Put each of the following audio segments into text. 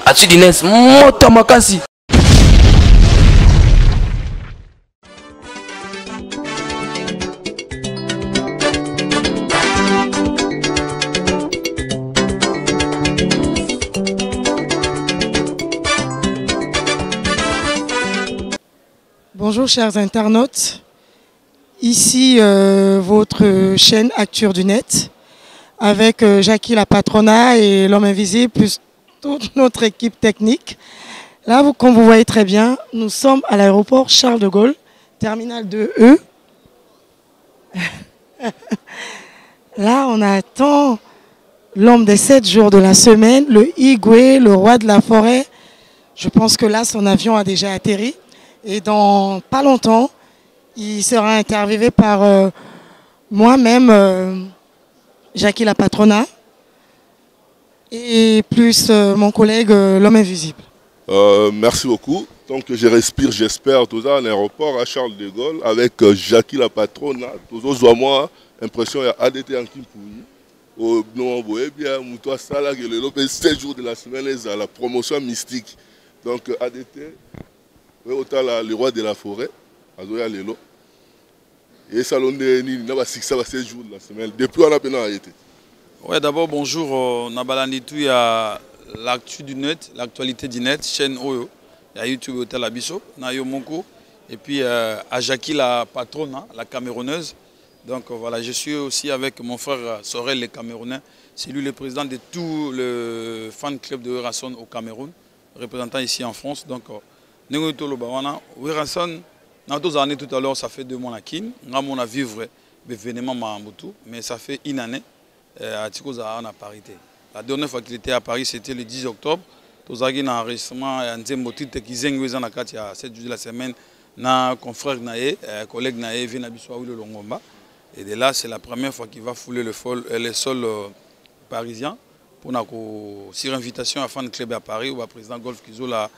Actu du Net, Moto Makasi. Bonjour chers internautes, ici votre chaîne Actu du Net avec Jackie la Patrona et l'homme invisible plus toute notre équipe technique. Là, comme vous voyez très bien, nous sommes à l'aéroport Charles de Gaulle, terminal 2E. Là, on attend l'homme des 7 jours de la semaine, le Igwe, le roi de la forêt. Je pense que là, son avion a déjà atterri. Et dans pas longtemps, il sera interviewé par moi-même, Jackie la Patrona, et plus mon collègue, l'homme invisible. Merci beaucoup. Donc je respire, j'espère, tout ça, à l'aéroport à Charles de Gaulle, avec Jackie la Patrona. Tout ça, moi, impression, il y a ADT en Kimpoui. Au non, vous voyez bien, Moutoua Sala, qui est le 7 jours de la semaine, la promotion mystique. Donc ADT. Autant le roi de la forêt, Azoya Lelo. Et salon de Nini, n'a pas 6 jours de la semaine. Depuis, on a peine arrêté. Ouais, d'abord, bonjour. Nabalanitou, il y a l'actu du net, l'actualité du net, chaîne Oyo. Il y a YouTube Hotel Abisso, Nayo Monko. Et puis, à Jackie la patronne, la Camerounaise. Donc voilà, je suis aussi avec mon frère Sorel, le Camerounais. C'est lui le président de tout le fan club de Werason au Cameroun, représentant ici en France. Donc, Werason, dans 2 années tout à l'heure, ça fait 2 mois à Kin. On a vivre l'événement Mahamoutou, mais ça fait 1 année à Tikoza en parité. La dernière fois qu'il était à Paris, c'était le 10 octobre. Nous avons un enregistrement à Nzembotit qui est à 7 jours de la semaine. Notre confrère Naé, collègue Naé, vient à Bissouaoui le Longomba. Et de là, c'est la première fois qu'il va fouler le sol parisien pour sur invitation à fan club à Paris où le président Golf Kizola.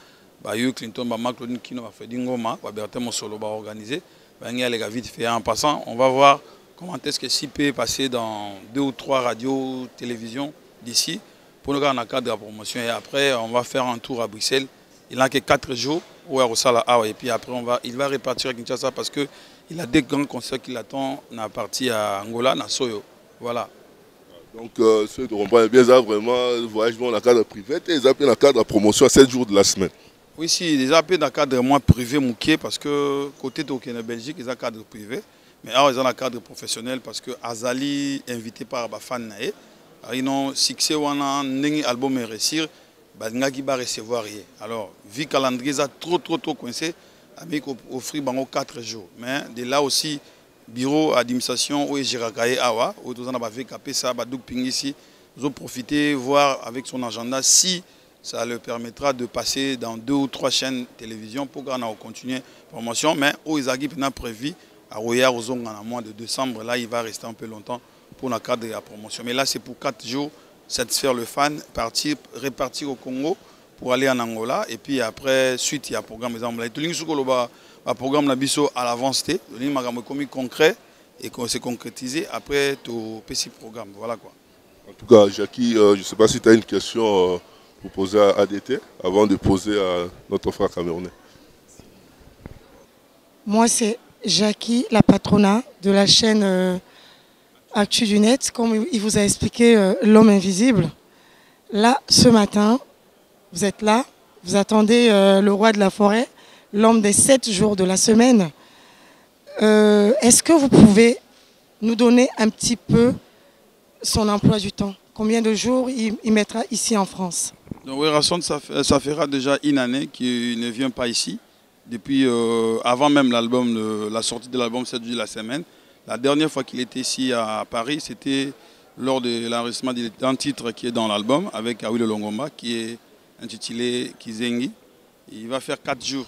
Clinton, Claudine Kino, Ngoma, Bertin Mosolo va organiser. En passant, on va voir comment est-ce que SIP peut passer dans 2 ou 3 radios, télévisions d'ici pour nous garder un cadre de la promotion. Et après, on va faire un tour à Bruxelles. Il n'a que 4 jours et puis après, il va repartir à Kinshasa parce qu'il a des grands concerts qui l'attendent à partir à Angola, à Soyo. Voilà. Donc, ceux qui comprennent bien ça, vraiment, le voyage dans le cadre privé, et ils appellent dans le cadre de la promotion à 7 jours de la semaine. Oui, si, ils appellent dans le cadre moins privé, mouqué, parce que côté de Belgique, ils ont un cadre privé. Mais alors, ils ont un cadre professionnel parce que Azali, invité par Bafan Naé, ils ont succès, on a un album et réussir, ils vont recevoir rien. Alors, vu que le calendrier est trop coincé, ils ont offert 4 jours. Mais de là aussi, bureau d'administration, où ils Awa, où ils ont fait ça, ici, ils ont profité, voir avec son agenda si ça leur permettra de passer dans 2 ou 3 chaînes de télévision pour qu'on continue la promotion. Mais où ils ont prévu, à Roya, au mois de décembre, là, il va rester un peu longtemps pour le cadre de la promotion. Mais là, c'est pour 4 jours, satisfaire le fan, repartir au Congo pour aller en Angola. Et puis après, suite, il y a un programme. Le programme à l'avance, le concret et qu'on s'est concrétisé après tout petit programme. Voilà quoi. En tout cas, Jackie, je ne sais pas si tu as une question pour poser à ADT avant de poser à notre frère camerounais. Moi, c'est Jackie, la Patrona de la chaîne Actu du Net. Comme il vous a expliqué, l'homme invisible. Là, ce matin, vous êtes là, vous attendez le roi de la forêt, l'homme des 7 jours de la semaine. Est-ce que vous pouvez nous donner un petit peu son emploi du temps? Combien de jours il mettra ici en France? Donc, Werason, ça fera déjà 1 année qu'il ne vient pas ici. Depuis avant même la sortie de l'album 7 jours de la semaine. La dernière fois qu'il était ici à Paris, c'était lors de l'enregistrement d'un titre qui est dans l'album avec Awi Longomba qui est intitulé Kizengi. Il va faire 4 jours.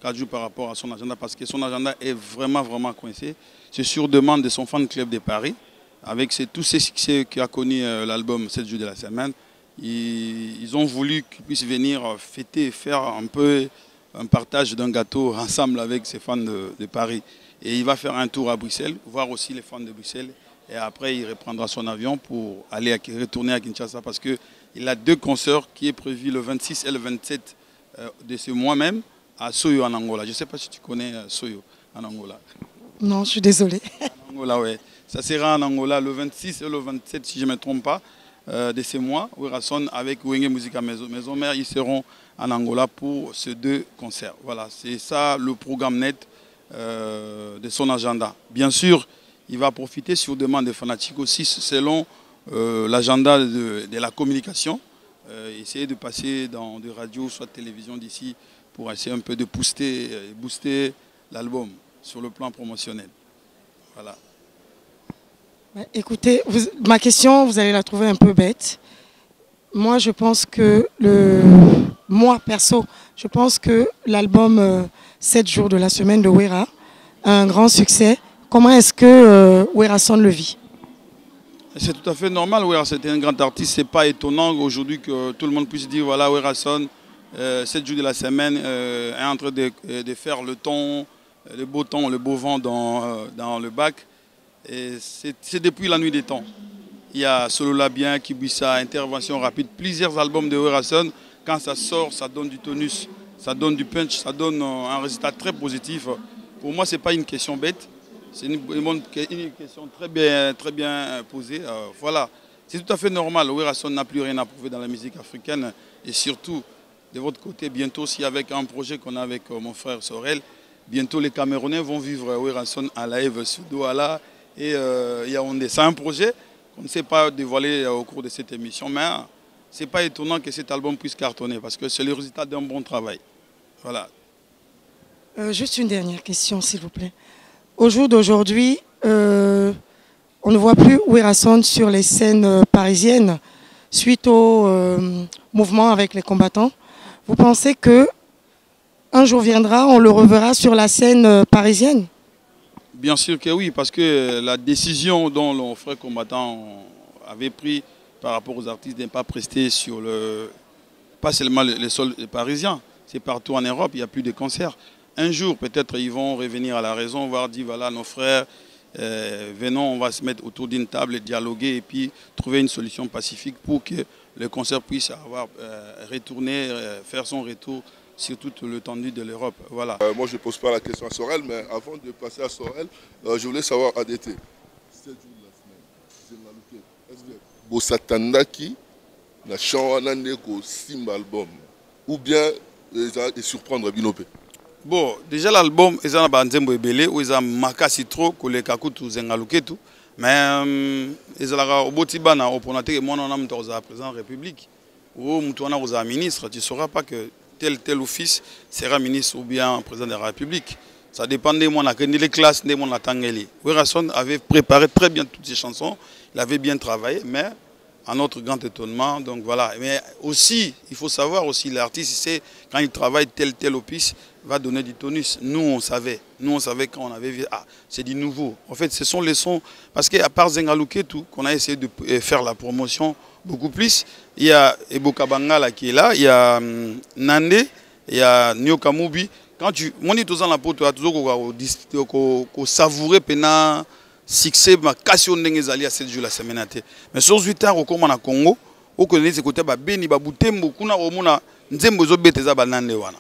4 jours par rapport à son agenda parce que son agenda est vraiment coincé. C'est sur demande de son fan club de Paris. Avec tous ces succès qu'a connu l'album 7 jours de la semaine, ils ont voulu qu'il puisse venir fêter et faire un peu un partage d'un gâteau ensemble avec ses fans de Paris. Et il va faire un tour à Bruxelles, voir aussi les fans de Bruxelles. Et après, il reprendra son avion pour aller retourner à Kinshasa parce que Il a 2 concerts qui est prévu le 26 et le 27 de ce mois même à Soyo en Angola. Je ne sais pas si tu connais Soyo en Angola. Non, je suis désolée. En Angola, oui. Ça sera en Angola le 26 et le 27, si je ne me trompe pas, de ce mois. Werason avec Wenge Musica Maison Mère, ils seront en Angola pour ces 2 concerts. Voilà, c'est ça le programme net de son agenda. Bien sûr, il va profiter sur demande des fanatiques aussi, selon l'agenda de la communication. Essayer de passer dans des radios, soit télévision d'ici, pour essayer un peu de booster l'album sur le plan promotionnel. Voilà. Écoutez, ma question, vous allez la trouver un peu bête. Moi, je pense que moi, perso, je pense que l'album 7 jours de la semaine de Wera a un grand succès. Comment est-ce que Werason le vit? C'est tout à fait normal. Wera, c'était un grand artiste. Ce n'est pas étonnant aujourd'hui que tout le monde puisse dire voilà, Werason, 7 jours de la semaine, est en train de faire le temps, le beau temps, le beau vent dans le bac. C'est depuis la nuit des temps. Il y a Solo Labien, Kibissa, Intervention Rapide, plusieurs albums de Werason. Quand ça sort, ça donne du tonus, ça donne du punch, ça donne un résultat très positif. Pour moi, ce n'est pas une question bête. C'est une question très bien posée. Voilà. C'est tout à fait normal. Werason n'a plus rien à prouver dans la musique africaine. Et surtout, de votre côté, bientôt, si avec un projet qu'on a avec mon frère Sorel, bientôt les Camerounais vont vivre Werason à live sur Douala et Yaoundé. C'est un projet qu'on ne sait pas dévoiler au cours de cette émission, mais ce n'est pas étonnant que cet album puisse cartonner parce que c'est le résultat d'un bon travail. Voilà. Juste une dernière question, s'il vous plaît. Au jour d'aujourd'hui, on ne voit plus Werason sur les scènes parisiennes suite au mouvement avec les combattants. Vous pensez que un jour viendra, on le reverra sur la scène parisienne? Bien sûr que oui, parce que la décision dont nos frères combattants avaient pris par rapport aux artistes de ne pas prester sur pas seulement le sol parisien, c'est partout en Europe, il n'y a plus de concerts. Un jour, peut-être, ils vont revenir à la raison, voir dire, voilà, nos frères, venons, on va se mettre autour d'une table, dialoguer et puis trouver une solution pacifique pour que le concert puisse retourner, faire son retour sur toute l'étendue de l'Europe. Voilà. Moi, je ne pose pas la question à Sorel, mais avant de passer à Sorel, je voulais savoir, ADT, 7 jours de la semaine, est-ce que Bosatandaki na chanté ko simba album ou bien et surprendre Binopé? Bon, déjà l'album, ils ont un nzembo ebele ou ils ont makasi trop que les kakutu zengaluketu, mais ils ont au botibana au ponate que moi on a mon président de la République ou mon ministre, tu ne sauras pas que tel office sera ministre ou bien président de la République. Ça dépendait de moi, les classes, de mon atangeli. Werason avait préparé très bien toutes ses chansons, il avait bien travaillé, mais à notre grand étonnement, donc voilà. Mais aussi, il faut savoir aussi, l'artiste, c'est quand il travaille tel office, va donner du tonus. Nous, on savait quand on avait vu, ah, c'est du nouveau. En fait, ce sont les sons, parce qu'à part Zengaluke, tout, qu'on a essayé de faire la promotion beaucoup plus, il y a Eboka Bangala qui est là, il y a Nande, il y a Nyokamubi. Quand tu, moi, je suis dans la peau, tu as toujours savourer pendant succès, ma casse ndenge à 7 jours la semaine. Mais sur 8 ans, au Congo, au connaît ce côté, Beni, Babutembo, Kuna, Omona, Nzembo, Zobeteza, Banande, Wana.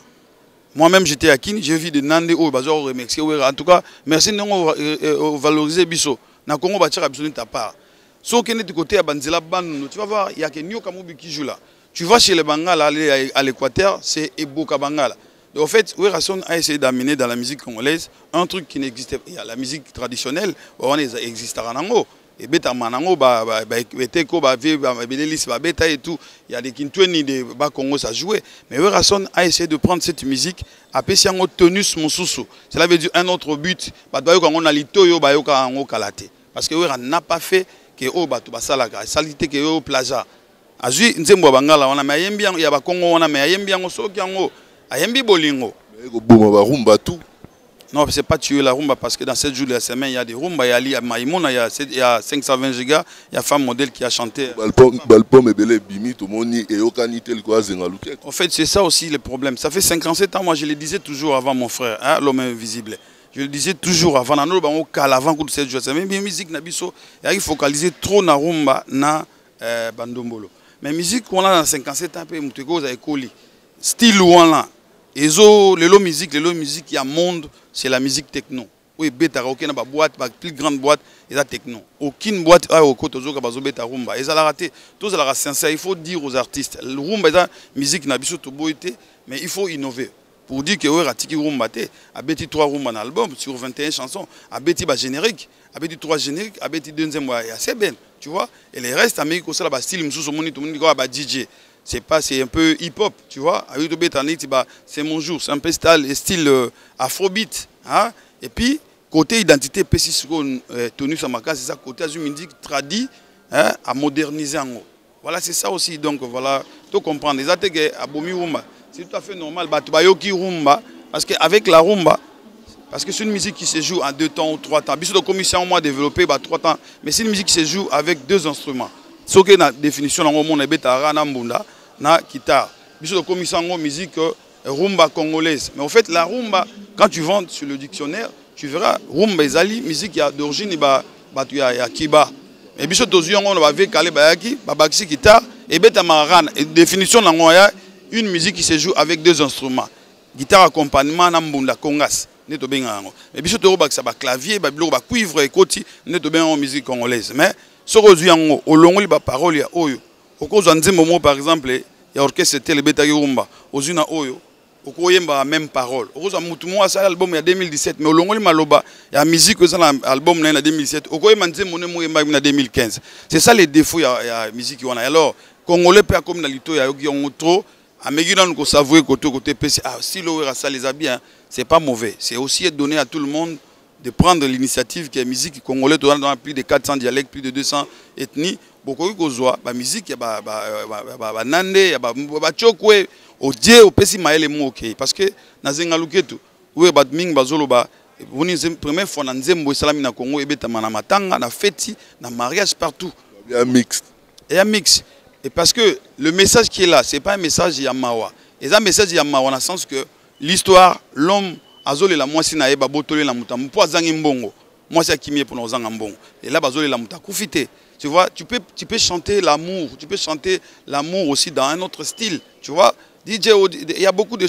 Moi-même, j'étais à Kini, j'ai vu des Nande, au Bazar, remercier. En tout cas, merci de valoriser Bisso. Na Congo, Bachar, absolument ta part. Sauf que du côté à Banzela Ban, tu vas voir, il y a que Nyo Kamubi qui joue là. Tu vas chez les Bangala, aller à l'Équateur, c'est Eboka Bangala. En fait, Werason a essayé d'amener dans la musique congolaise un truc qui n'existait pas. Il y a la musique traditionnelle, on existe à Rango. Et beta manango, beteko, beta et tout. Il y a des Kintweni de Congo, ça jouait. Mais Werason a essayé de prendre cette musique, à pécher en tonus monsusu. Cela veut dire un autre but. On a l'itoyo, parce que Werason n'a pas fait que o batu basalaka, salité que o plaza. Azui nzembo bangala, on a mayembian, il y a Congo, on a mayembian au sokiango. Ayembi bolingo. Non, c'est pas tuer la rumba parce que dans 7 jours de la semaine, il y a des rumbas, il y a Maïmouna, il y a 520 gigas, il y a femme modèle qui a chanté. En fait, c'est ça aussi le problème. Ça fait 57 ans, moi je le disais toujours avant mon frère, hein, l'homme invisible. Je le disais toujours avant, avant que 7 jours de la semaine, mais la musique, il faut focaliser trop na rumba, na bandombolo. mais musique on a dans 57 ans pe mutu ko za ekoli style wana ezo lelo musique il y a monde c'est la musique techno. Oui, beta aucune boîte, plus grande boîte, et la techno. Aucune boîte a au côté de bazo beta rumba. Et ça l'a raté. Tout ça l'a sincère. Il faut dire aux artistes, le rumba est la musique n'a pas tout beau été, mais il faut innover. Pour dire que oui, ratiki rumba té, a bêti 3 rumba dans l'album sur 21 chansons, a bêti ba générique, a bêti 3 génériques, a bêti deuxième mois, et assez bien, tu vois. Et les restes Amérique ça là style msou so moni tout le monde dit ba DJ. C'est un peu hip-hop, tu vois. A eu c'est mon jour, c'est un peu style afrobeat, hein. Et puis côté identité tenu sur ma case, c'est ça côté musique tradie, hein, à moderniser en haut. Voilà, c'est ça aussi. Donc voilà, tu comprends. Les attaques à Bomi Rumba, c'est tout à fait normal. Batubayoki Rumba, parce qu'avec la rumba, parce que c'est une musique qui se joue en 2 temps ou 3 temps. Bisous de commission moi développé 3 temps, mais c'est une musique qui se joue avec 2 instruments. Ce qui est la définition dans le monde est na mbunda na guitare. Bisous de commission musique rumba congolaise. Mais en fait la rumba, quand tu vends sur le dictionnaire, tu verras rumba ezali musique d'origine ya kiba. Et biso tozion on va avec kale bayaki babakisi guitare et beta marana et définition nango ya une musique qui se joue avec 2 instruments. Guitare accompagnement na mbunda congas neto benga ngo. Et biso to bakisa ba clavier ba biloko ba cuivre et koti neto benga musique congolaise. Mais ce que yango olongoli ba parole ya oyo. Okozwa nzembo mo par exemple ya orchestre tel beta rumba ozuna oyo. Okoyemba même parole. Okozwa mutu mo asala album ya 2017 mais olongoli maloba ya musique ozana album na 2017 okoyemba nzembo ne mo yemba na 2015. C'est ça les défauts ya musique wana. Alors congolais pe comme na lito ya yoki on trop amegina nous savouer côté PC si le ça les a bien, c'est pas mauvais. C'est aussi donner à tout le monde de prendre l'initiative qui est musique congolaise dans plus de 400 dialectes, plus de 200 ethnies. Beaucoup de la musique, il y a nande, il y a chokwe, au dieu, au pesi maël mo ok. Parce que dans un galuketu, oui, badming bazoloba, vous n'avez première fois dans Nzembo salami na Congo, et betamana matanga, na fête, na mariage partout. Il y a un mix. Il y a un mix. Et parce que le message qui est là, c'est pas un message Yamawa. Et un message Yamawa dans le sens que l'histoire, l'homme azole la moisi na eba botole la muta mpo azangi mbongo moi c'est kimie pour nos mbongo et là bazole la muta kufite tu vois tu peux chanter l'amour aussi dans un autre style tu vois DJ il y a beaucoup de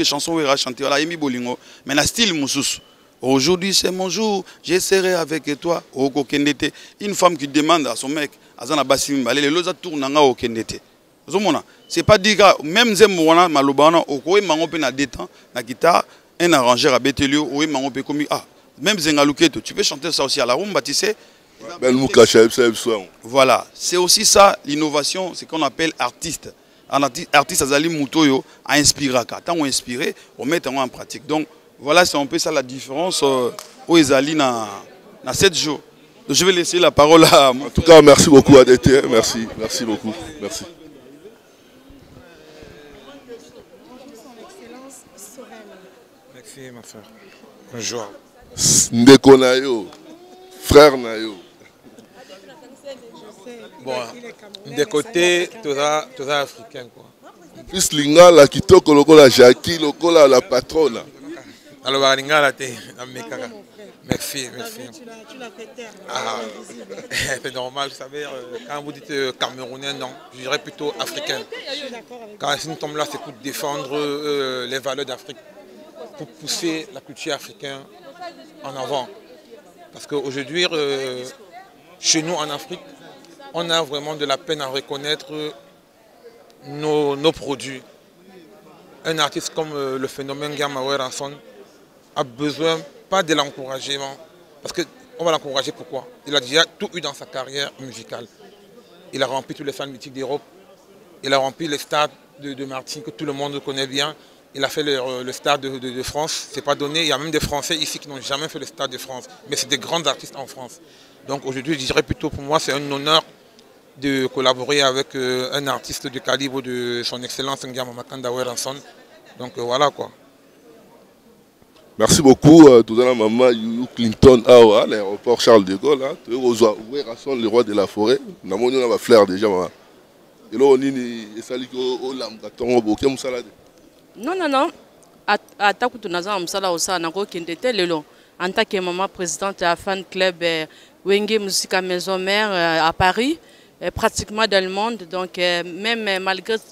chansons où il a chanté voilà Emi Bolingo mais la style mususu aujourd'hui c'est mon jour j'essaierai avec toi au kokendete une femme qui demande à son mec azana basimba les loza tournanga au kendete c'est pas dire même zembo wana malobana okoye mango pe na détend na guitare un arrangeur à Bételio, oui, mais comme même Zengaluketo, tu peux chanter ça aussi à la rumba, tu sais. Voilà, c'est aussi ça l'innovation, c'est qu'on appelle artiste. Un artiste Azali Moutoyo a inspiré. Tant on inspiré, on met en pratique. Donc voilà, c'est un peu ça la différence au Ezali dans 7 jours. Donc, je vais laisser la parole à moi. En tout cas, merci beaucoup ADT, merci beaucoup, merci. Ma frère. Bonjour. Ndeko Nayo, frère Nayo. Bon, des côtés, tout ça africain quoi. Plus Lingala qui toque la Jackie, la patronne. Alors, Lingala, merci. Tu l'as fait taire. Ah, c'est normal, vous savez, quand vous dites camerounais, non, je dirais plutôt africain. Quand nous sommes là, c'est pour défendre les valeurs d'Afrique. Pour pousser la culture africaine en avant. Parce qu'aujourd'hui, chez nous en Afrique, on a vraiment de la peine à reconnaître nos produits. Un artiste comme le phénomène Ngama Ranson a besoin pas de l'encouragement. Parce qu'on va l'encourager pourquoi? Il a déjà tout eu dans sa carrière musicale. Il a rempli tous les salles mythiques d'Europe. Il a rempli les stades de Martinique que tout le monde connaît bien. Il a fait le stade de France, c'est pas donné. Il y a même des Français ici qui n'ont jamais fait le stade de France. Mais c'est des grands artistes en France. Donc aujourd'hui, je dirais plutôt pour moi, c'est un honneur de collaborer avec un artiste du calibre de son excellence Ngama Makanda Weranson. Donc voilà quoi. Merci beaucoup, tout à l'heure, maman Clinton, à l'aéroport Charles de Gaulle. Weranson, le roi de la forêt. Nous avons flair déjà, maman. Et là, on est Non. Atakutu naza msala osana ko kendete lelo en tant que maman présidente de la fan club Wenge Musica Maison Mère à Paris pratiquement dans le monde. Donc, même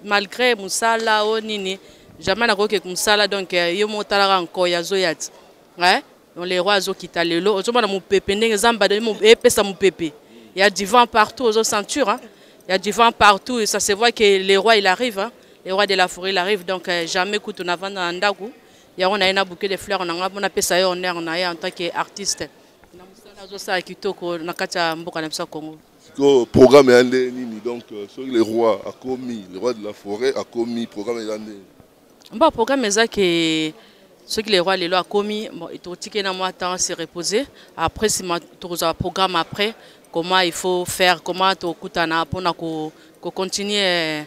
malgré Moussala, Nini, jamais n'a que Moussala, donc, yo motala encore, yazo yat. Ouais? Donc, les rois, zo kita lelo, ozo mana mu pepe, n'engue zamba de mu épée, ça mu pepe. Il y a du vent partout aux ceintures. Hein? Il y a du vent partout et ça se voit que les rois, il arrive. Hein? Les rois de la forêt, il arrive. Donc, jamais écoute, on a vendu un dago. Il y a un bouquet de fleurs, on a fait ça en tant qu'artiste. Le programme est nini, donc sur les rois a commis, les rois de la forêt a commis, le programme est andé. Bon, le programme est ça que ceux qui les rois les lois a commis, bon, il faut que se reposer. Après, si tu as un programme après, comment il faut faire, comment tu as pour continuer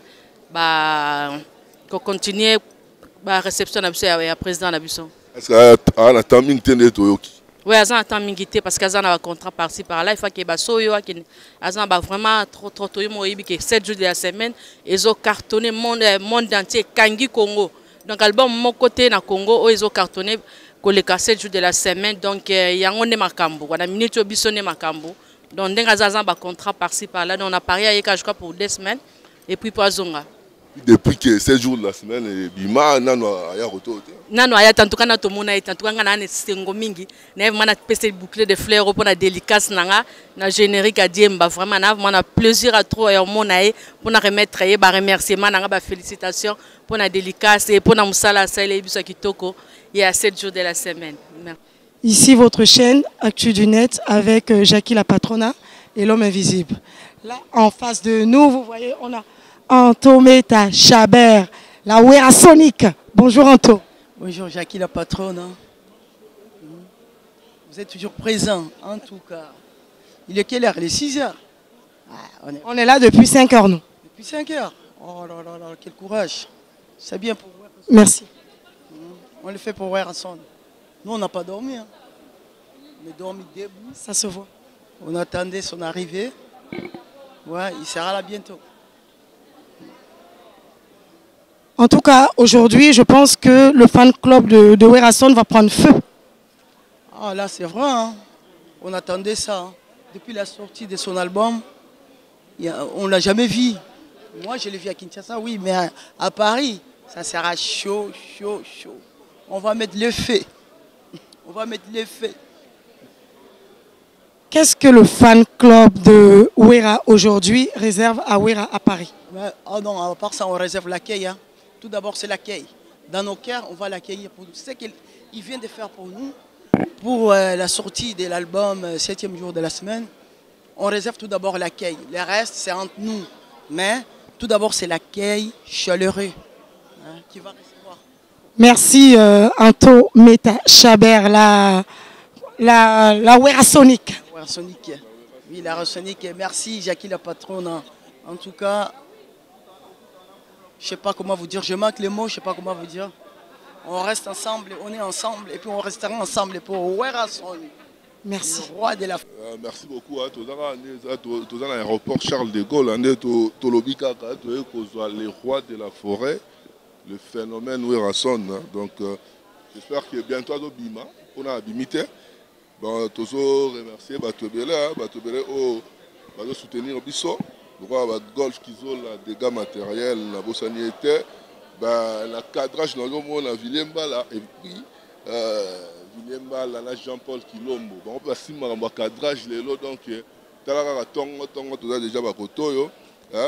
la réception de la président de la Bisson. Est-ce qu'il y a un timing de Toyoki? Oui, il y a un timing parce qu'il y a un contrat par-ci par-là. Il faut qu'il y ait vraiment trop que 7 jours de la semaine. Ils ont cartonné le monde entier, Kangi Congo. Donc, l'album mon côté dans Congo, ils ont cartonné pour les 7 jours de la semaine. Donc, il y a un Makambo. On a mis au Bissonné Makambo. Donc, il y a un contrat par-ci par-là. Donc, on a parié avec Kajka pour 2 semaines. Et puis, pour Zonga. Depuis que 7 jours de la semaine, Bima, Nano a retourné. Nano a tant que Nato Mona et tant que Nana Stengo Mingi. N'a pas de boucler de fleurs pour la délicace, na générique à Diemba. Vraiment, on a plaisir à trop et au Monae pour remettre et remerciements, félicitations pour la délicace et pour la Moussala Saïle Bisa Kitoko. Il y a 7 jours de la semaine. Ici, votre chaîne Actu du Net avec Jackie la Patrona et l'homme invisible. Là, en face de nous, vous voyez, on a Anto Meta Chabert, la Wera Sonic. Bonjour Anto. Bonjour Jackie la patronne. Vous êtes toujours présent, en tout cas. Il est quelle heure? Il est 6 heures. On est là depuis 5 heures, nous. Depuis 5 heures. Oh là là là, quel courage. C'est bien pour Wera. Merci. On le fait pour Wera Son. Nous, on n'a pas dormi. Hein. On est dormi debout. Ça se voit. On attendait son arrivée. Ouais, il sera là bientôt. En tout cas, aujourd'hui, je pense que le fan club de Wera Son va prendre feu. Ah là, c'est vrai. Hein. On attendait ça. Hein. Depuis la sortie de son album, on ne l'a jamais vu. Moi, je l'ai vu à Kinshasa, oui, mais à Paris, ça sera chaud, chaud, chaud. On va mettre le feu. On va mettre le feu. Qu'est-ce que le fan club de Wera aujourd'hui réserve à Wera à Paris? Ah non, à part ça, on réserve l'accueil. Hein. Tout d'abord, c'est l'accueil. Dans nos cœurs, on va l'accueillir pour nous. C'est ce qu'il vient de faire pour nous, pour la sortie de l'album 7e jour de la semaine. On réserve tout d'abord l'accueil. Le reste, c'est entre nous. Mais tout d'abord, c'est l'accueil chaleureux hein, qui va recevoir. Merci Anto Meta Chabert, la Wera Sonic. Wera Sonic. Oui, la Wera Sonic. Merci Jackie la patronne. En tout cas, je ne sais pas comment vous dire, je manque les mots, je ne sais pas comment vous dire. On reste ensemble, on est ensemble et puis on restera ensemble pour Wera Son. Merci. Le roi de la... Merci beaucoup. Tous dans l'aéroport Charles de Gaulle, les rois de la forêt, le phénomène Wera Son. Donc j'espère que bientôt à Bima, on a Bimité. Bon, toujours remercier Batobele au soutenir Bisso. Le golf qui ont des dégâts matériels, la bossaniété, le cadrage dans le monde à Villemba et puis Villemba, la Jean-Paul Kilombo. On peut passer le cadrage donc tu as déjà Bakotoyo,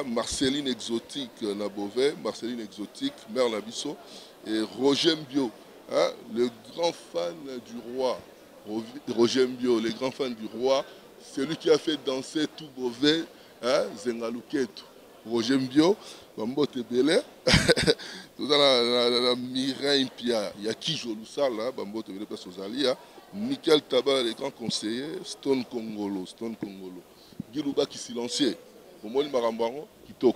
Marceline Exotique na Beauvais, Marceline Exotique, Mère Nabisso et Roger Mbio, le grand fan du roi. Roger Mbio, le grand fan du roi, celui qui a fait danser tout Beauvais. Zengaluketu, Roger Mbio, Bambote Belé, tout ça la Mireille Pia, il y a qui joue ça là, Bambote Belé place aux Alia, Michael Tabar, les grands conseillers, Stone Congolo, Gilouba qui silencieux, au moins le Marambaron qui toque.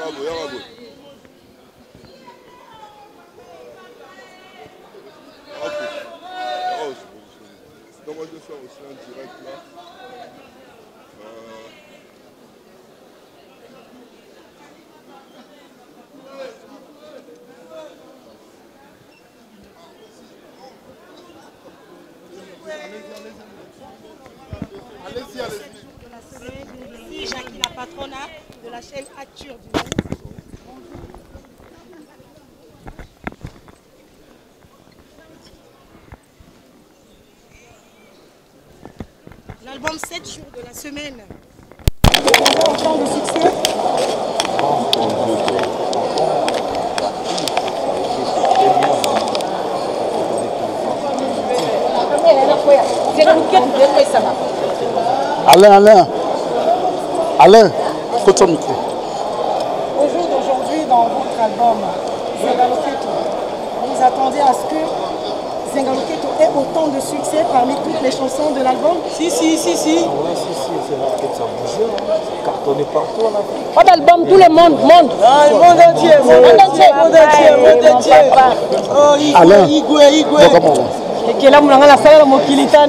Donc on va faire aussi un direct là. Allez-y, allez-y. Ici, Jackie la patronat de la chaîne Acture du L'album 7 jours de la semaine. Autant de succès. Alain, écoute ton micro. Au jour d'aujourd'hui, dans votre album, Zengaloketo, vous attendez à ce que Zengaloketo ait autant de succès parmi toutes les chansons de l'album? Si. Ouais, si, c'est vrai que ça bouge, cartonné partout en Afrique. Pas d'album, tout le monde, Ah, le monde entier, monde entier. Oh, Igwe. Et là, on a la salle, mon kilita,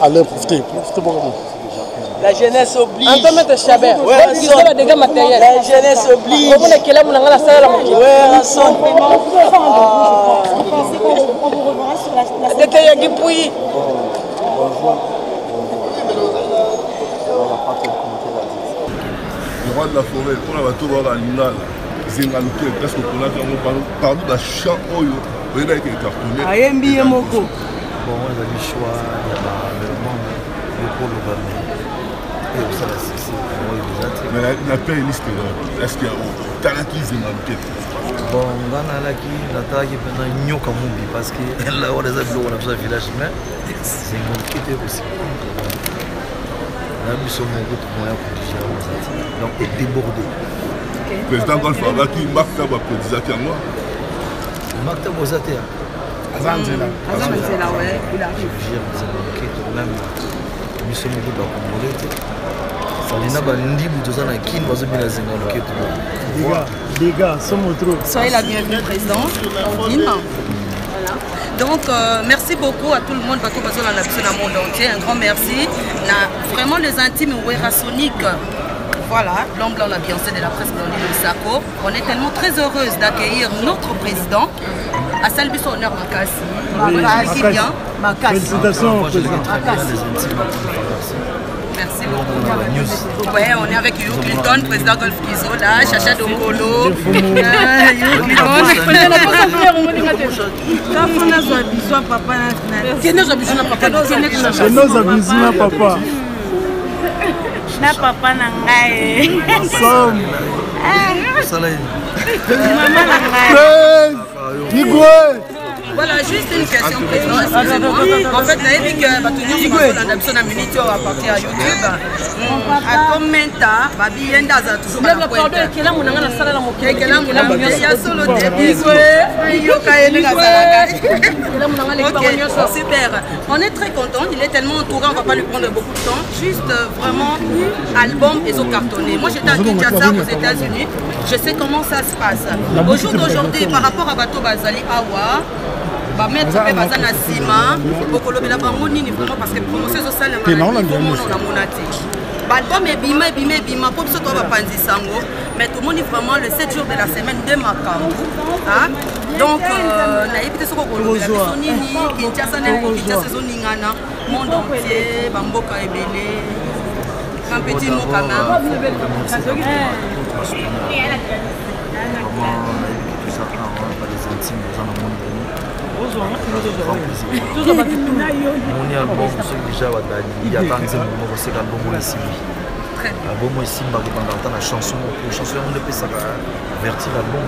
Alain, profitez beaucoup. La jeunesse oblige. Antoine Mette Chabert. Ouais, Ils ont des dégâts matériels. la jeunesse oblige. Comment est-ce que là, on a la salle, mon kilita? Ouais, Rasson. Vous pensez qu'on vous reverra sur la scène? C'était Yagipouyi. Le roi de la forêt, on a tout voir à l'Inal. Zengaloketo, parce que pour l'instant, parmi les chants, on a été cartonné. Ayembi Yemoko. Bon, moi, j'ai le choix, il y a le monde, le pôle urbain. Et aussi, c'est moi, il Mais la playlist, est-ce qu'il y a Talaki Zengaloketo? Bon, on a là qui l'attaque pendant Nyoka Mumbi parce que là, on a des amis, on a besoin de village, mais c'est un qui était aussi. Là, nous sommes beaucoup de moyens pour digérer nos articles. Donc, est débordé. Le président Golf Agaki, Marc Tabak, Dizaki à moi. Marc Tabak, Zatea. Azanzela, ouais, il arrive. Même, nous sommes beaucoup de Congolais. Ça n'a pas dit que nous avons qui nous a mis à Zengaloketo. Les gars, sommes trop. Soyez la bienvenue, président. Voilà. Donc, merci beaucoup à tout le monde parce que dans le monde entier. Un grand merci. Vraiment les intimes Ouera Sonic. Voilà, l'homme blanc, la Beyoncé de la presse de Sako. On est tellement très heureuse d'accueillir notre président. À Salbis honneur Makassi. Bien. Félicitations, président. Merci beaucoup. Ouais, on est avec Hugh Clinton, président Golf Kizo, là, Chacha Dongolo. Hugh Papa. Na papa na ngai. Ensemble. Maman na ngai. Igwe. Voilà, juste une question, président. En fait, on a dit que la minute à partir à YouTube. À combien de temps, Babi Yenda a toujours la pointe. Il y a solo début. Super. On est très content. Il est tellement entouré, on ne va pas lui prendre beaucoup de temps. Juste vraiment album et cartonné. Moi, j'étais à Kinshasa aux États-Unis. Je sais comment ça se passe. Au jour d'aujourd'hui, par rapport à Bato Bazali Awa, mettre pe baza na sima bokolobela bango nini vraiment parce que promotion zo sala na monate l'album ebima po biso to bapanzisa yango mais tout le monde vraiment le 7 jours de la semaine de makambo hein donc nayebi te soko kolobela biso nini Kinshasa ezoningana monde entier bamboka ebele un petit mot quand même Mon album, c'est déjà il y a tant de temps, c'est l'album ici. L'album ici, pendant la chanson, on ne peut pas avertir l'album.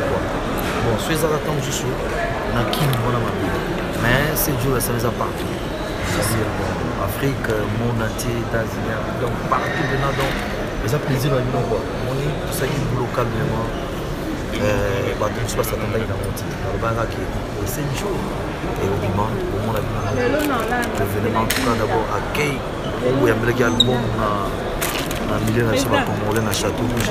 Bon, ceux qui attendent juste, on a qui nous voilà mais c'est dur, ça les a partout. C'est-à-dire Afrique, monde entier, États-Unis, donc partout maintenant, donc les a plaisir à nous quoi. On est tout ça qui est local vraiment. Tout se passe à Tandaï dans mon titre. Dans le barak, c'est une chose. Et au Bimant, au monde a vu l'événement, en tout cas d'abord, accueil, où il y a un album, familier na biso bacongolais na château rouge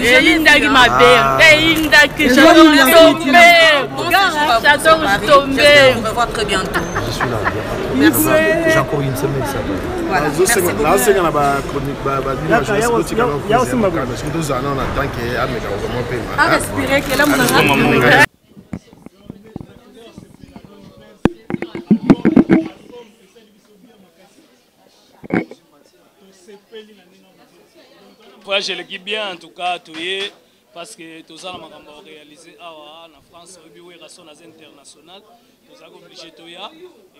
eyindaki mabe eyindaki château tombé. On va voir très bientôt. Je suis là. Merci. J'ai encore une semaine ça. Voilà, merci beaucoup. À respirer, que là, mon je le dis bien en tout cas, parce que tout ça, on a réalisé en France, on a international, nous avons obligé de et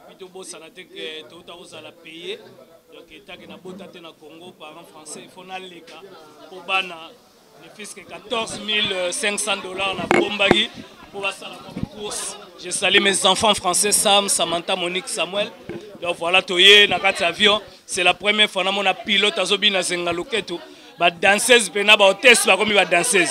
puis tout le monde que tout le monde payer. Donc, l'État qui a voté dans le Congo par un français, il faut aller pour bana le fisc 14 500 $ na Bombagi pour la course. Je salue mes enfants français, Sam, Samantha, Monique, Samuel. Donc voilà, toye na kati avion, c'est la première fois que mon pilote a zobi na Zengaluketu. Ba danseuse pena ba hôtesse ba komi ba danseuse.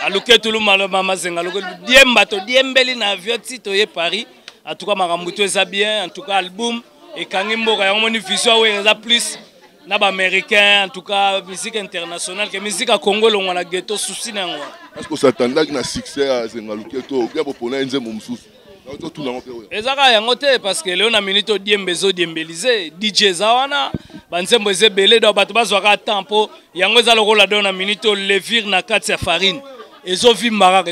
Aluketu lu mama Zengaluketu. Diemba to diembeli na avion ti toye Paris. En tout cas makambuto eza bien, en tout cas album et kangi mboka ya moni vision we eza plus na ba américain, en tout cas musique internationale, que musique à Congo longwa na ghetto souci na ngwa. Est-ce que ça t'endait na succès à Zengaluketu bien pour pona nzembo mususu? Ezaka yango te parce que Léon a minute diembezo diembelize DJ zawana banzembo ezebele do bato bazwaka tempo yango eza lokola do na minute levir na kati ya farine ezovimba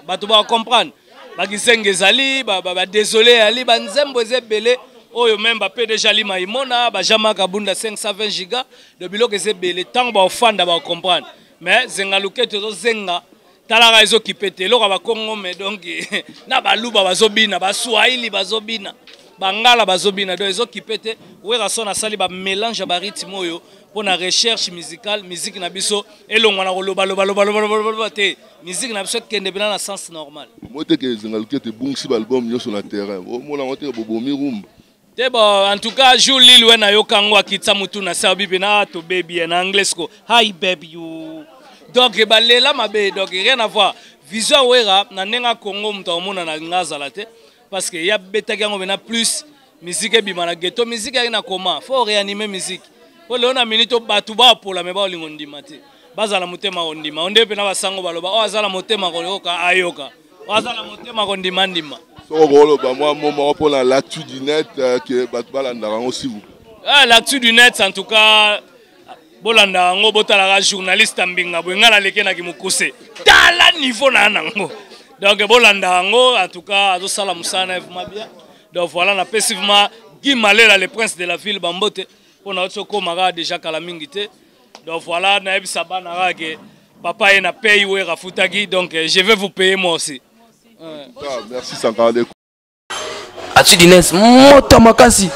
bato ba comprendre bakisenga ezali ba désolé ali banzembo ezebele oyo même ba PDG li maimona ba jamaka bunda 520 giga de biloko ezebele tango ba ofanda ba comprendre mais Zengaluketu ezozenga talaka ezokipete eloko ba Congo mais donc na baluba bazobina baswahili bazobina bangala bazobina donc ezokipete wera sona sali ba mélange ba rythme oyo pour na recherche musicale musique na biso elongwa na loba te musique na biso kende bina na sens normal moi te que Zengaluketu bungsi ba album nyo sur le terrain mo na ngote bobomi rumba te bon en tout cas jour lil we na yokango akitsa mutu na sabi bina to baby en anglais ko hi baby you. Donc, balela mabe, donc rien à voir. Vision wera, na nenga Congo mutaomona na ngazalate, parce que y a betagango mena plus musique et bimana ghetto, musique y na comment, faut réanimer musique. Faut le on a minute batuba pour la meba olingondi mate. Bazala mutema ondima, onde pena basango baloba, o azala mutema koyoka ayoka, o azala mutema kondima ndima. So rolo ba moi moment pour l'actu du net que batbala ndarango aussi vous. Ah l'actu du net en tout cas. Bolanda ngo botala journaliste mbinga bwenga la leke na kimukuse tala niveau na nango donc bolanda ngo en tout cas azo sala musana vraiment bien donc voilà na passivement Guy Malela le prince de la ville Bambote on a autre komara déjà kala mingité donc voilà na ebisa bana rage papa ena paye we rafutagi donc je vais vous payer moi aussi. Merci Sankara. Ati Dines moto makasi